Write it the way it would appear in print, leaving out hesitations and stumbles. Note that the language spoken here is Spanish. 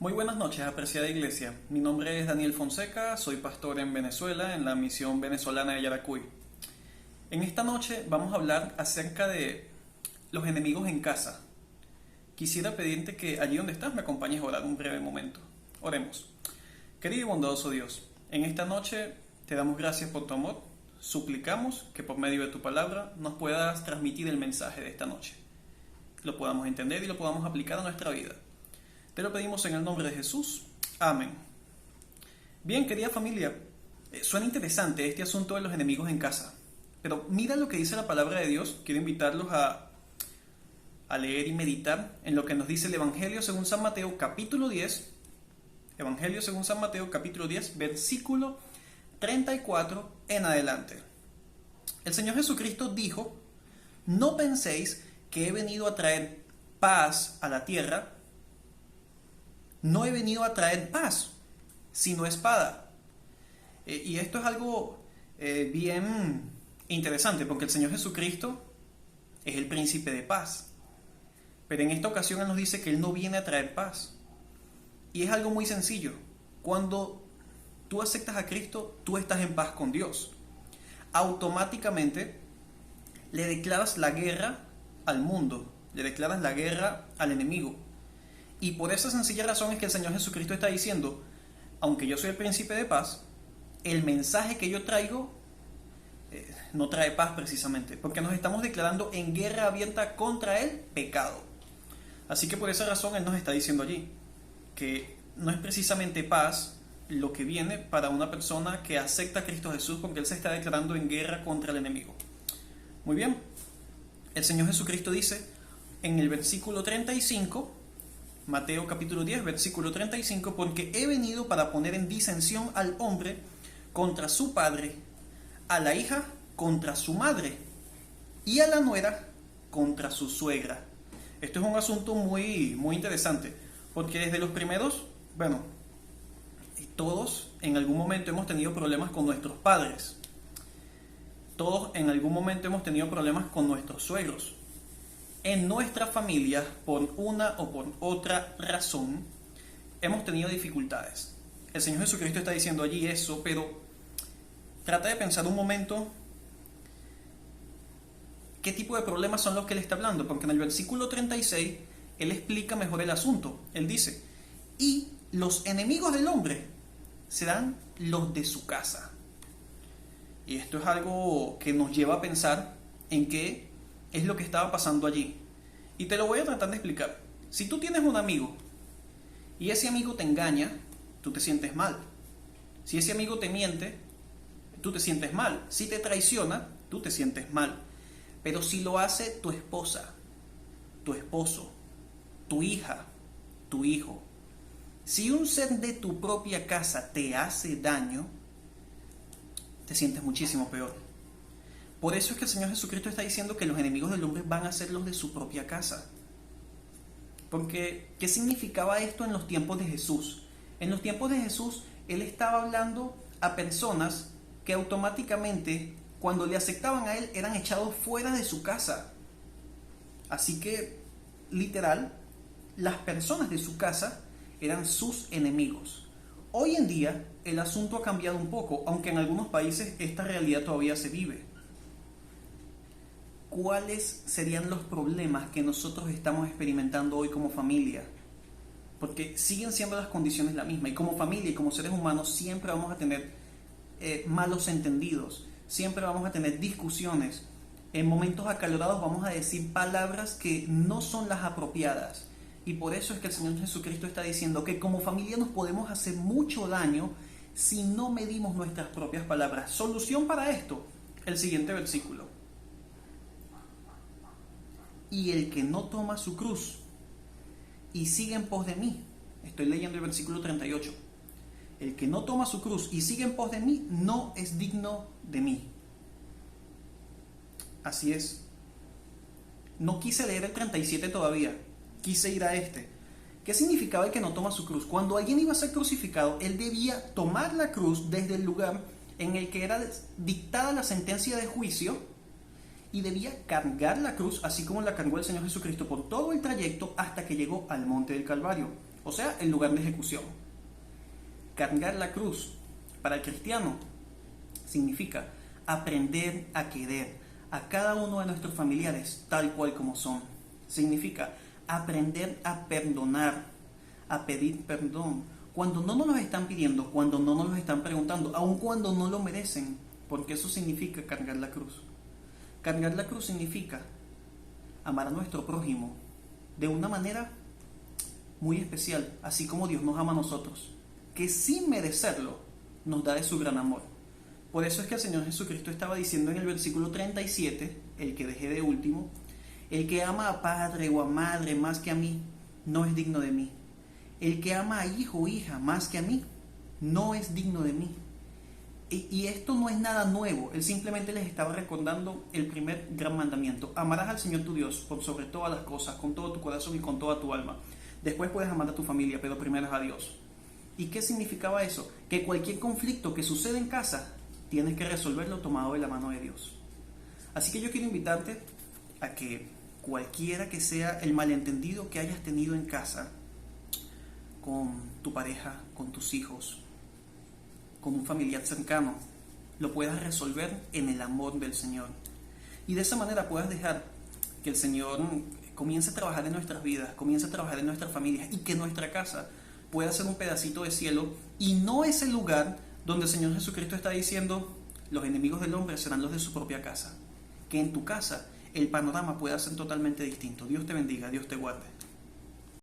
Muy buenas noches, apreciada iglesia. Mi nombre es Daniel Fonseca, soy pastor en Venezuela, en la misión venezolana de Yaracuy. En esta noche vamos a hablar acerca de los enemigos en casa. Quisiera pedirte que allí donde estás me acompañes a orar un breve momento. Oremos. Querido y bondadoso Dios, en esta noche te damos gracias por tu amor. Suplicamos que por medio de tu palabra nos puedas transmitir el mensaje de esta noche. Lo podamos entender y lo podamos aplicar a nuestra vida. Te lo pedimos en el nombre de Jesús. Amén. Bien, querida familia, suena interesante este asunto de los enemigos en casa. Pero mira lo que dice la palabra de Dios. Quiero invitarlos a leer y meditar en lo que nos dice el Evangelio según San Mateo, capítulo 10. Evangelio según San Mateo, capítulo 10, versículo 34 en adelante. El Señor Jesucristo dijo: no penséis que he venido a traer paz a la tierra. No he venido a traer paz, sino espada. Y esto es algo bien interesante, porque el Señor Jesucristo es el príncipe de paz. Pero en esta ocasión Él nos dice que Él no viene a traer paz. Y es algo muy sencillo. Cuando tú aceptas a Cristo, tú estás en paz con Dios. Automáticamente le declaras la guerra al mundo, le declaras la guerra al enemigo. Y por esa sencilla razón es que el Señor Jesucristo está diciendo: aunque yo soy el príncipe de paz, el mensaje que yo traigo no trae paz precisamente, porque nos estamos declarando en guerra abierta contra el pecado. Así que por esa razón Él nos está diciendo allí que no es precisamente paz lo que viene para una persona que acepta a Cristo Jesús, porque Él se está declarando en guerra contra el enemigo. Muy bien, el Señor Jesucristo dice en el versículo 35, Mateo capítulo 10, versículo 35, porque he venido para poner en disensión al hombre contra su padre, a la hija contra su madre y a la nuera contra su suegra. Esto es un asunto muy interesante, porque desde los primeros, todos en algún momento hemos tenido problemas con nuestros padres. Todos en algún momento hemos tenido problemas con nuestros suegros. En nuestra familia, por una o por otra razón, hemos tenido dificultades. El Señor Jesucristo está diciendo allí eso, pero trata de pensar un momento qué tipo de problemas son los que Él está hablando, porque en el versículo 36 Él explica mejor el asunto. Él dice: y los enemigos del hombre serán los de su casa. Y esto es algo que nos lleva a pensar en qué es lo que estaba pasando allí. Y te lo voy a tratar de explicar. Si tú tienes un amigo y ese amigo te engaña, tú te sientes mal. Si ese amigo te miente, tú te sientes mal. Si te traiciona, tú te sientes mal. Pero si lo hace tu esposa, tu esposo, tu hija, tu hijo, si un ser de tu propia casa te hace daño, te sientes muchísimo peor. Por eso es que el Señor Jesucristo está diciendo que los enemigos del hombre van a ser los de su propia casa. Porque, ¿qué significaba esto en los tiempos de Jesús? En los tiempos de Jesús, Él estaba hablando a personas que automáticamente, cuando le aceptaban a Él, eran echados fuera de su casa. Así que, literal, las personas de su casa eran sus enemigos. Hoy en día, el asunto ha cambiado un poco, aunque en algunos países esta realidad todavía se vive. ¿Cuáles serían los problemas que nosotros estamos experimentando hoy como familia? Porque siguen siendo las condiciones las mismas. Y como familia y como seres humanos siempre vamos a tener malos entendidos. Siempre vamos a tener discusiones. En momentos acalorados vamos a decir palabras que no son las apropiadas. Y por eso es que el Señor Jesucristo está diciendo que como familia nos podemos hacer mucho daño si no medimos nuestras propias palabras. Solución para esto, el siguiente versículo. Y el que no toma su cruz y sigue en pos de mí. Estoy leyendo el versículo 38. El que no toma su cruz y sigue en pos de mí no es digno de mí. Así es. No quise leer el 37 todavía. Quise ir a este. ¿Qué significaba el que no toma su cruz? Cuando alguien iba a ser crucificado, él debía tomar la cruz desde el lugar en el que era dictada la sentencia de juicio y debía cargar la cruz, así como la cargó el Señor Jesucristo por todo el trayecto hasta que llegó al monte del Calvario. o sea, el lugar de ejecución. Cargar la cruz para el cristiano significa aprender a querer a cada uno de nuestros familiares tal cual como son. Significa aprender a perdonar, a pedir perdón, cuando no nos lo están pidiendo, cuando no nos lo están preguntando, aun cuando no lo merecen, porque eso significa cargar la cruz. Cargar la cruz significa amar a nuestro prójimo de una manera muy especial, así como Dios nos ama a nosotros, que sin merecerlo nos da de su gran amor. Por eso es que el Señor Jesucristo estaba diciendo en el versículo 37, el que dejé de último, el que ama a padre o a madre más que a mí, no es digno de mí. El que ama a hijo o hija más que a mí, no es digno de mí. Y esto no es nada nuevo, Él simplemente les estaba recordando el primer gran mandamiento. Amarás al Señor tu Dios por sobre todas las cosas, con todo tu corazón y con toda tu alma. Después puedes amar a tu familia, pero primero es a Dios. ¿Y qué significaba eso? Que cualquier conflicto que sucede en casa, tienes que resolverlo tomado de la mano de Dios. Así que yo quiero invitarte a que cualquiera que sea el malentendido que hayas tenido en casa, con tu pareja, con tus hijos, con un familiar cercano, lo puedas resolver en el amor del Señor. Y de esa manera puedas dejar que el Señor comience a trabajar en nuestras vidas, comience a trabajar en nuestras familias y que nuestra casa pueda ser un pedacito de cielo y no es el lugar donde el Señor Jesucristo está diciendo los enemigos del hombre serán los de su propia casa. Que en tu casa el panorama pueda ser totalmente distinto. Dios te bendiga, Dios te guarde.